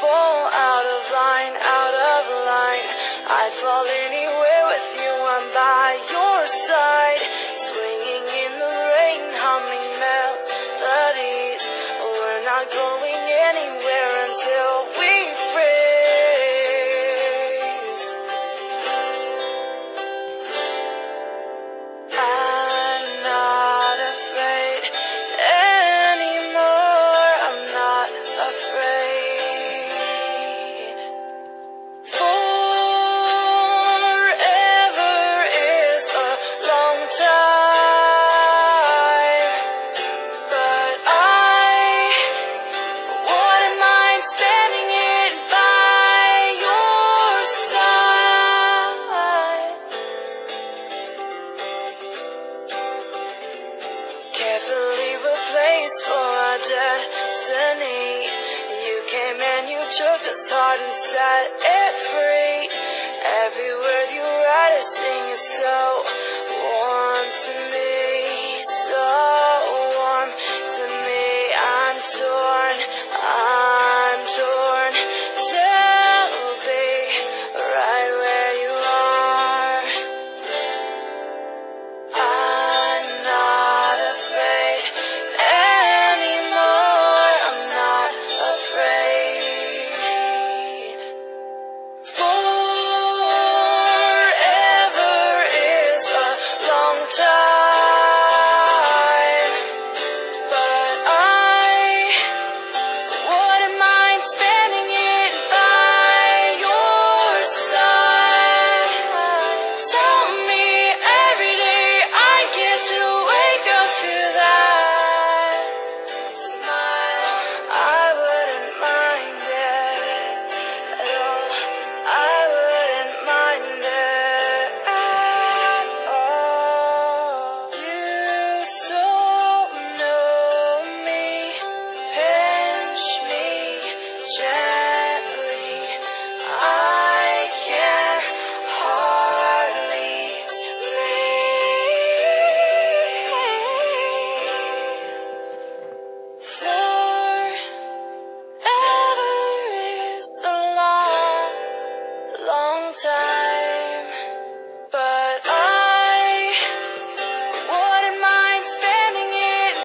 fall out of line, out of line. I'd fall anywhere with you, I'm by your side. Swinging in the rain, humming melodies. We're not going anywhere until we freeze. I'm not afraid anymore, I'm not afraid. Forever is a long time, but I wouldn't mind spending it by your side. Carefully replaced for our destiny. You came and you took us heart and set it free. Every word you write or sing is so warm to me.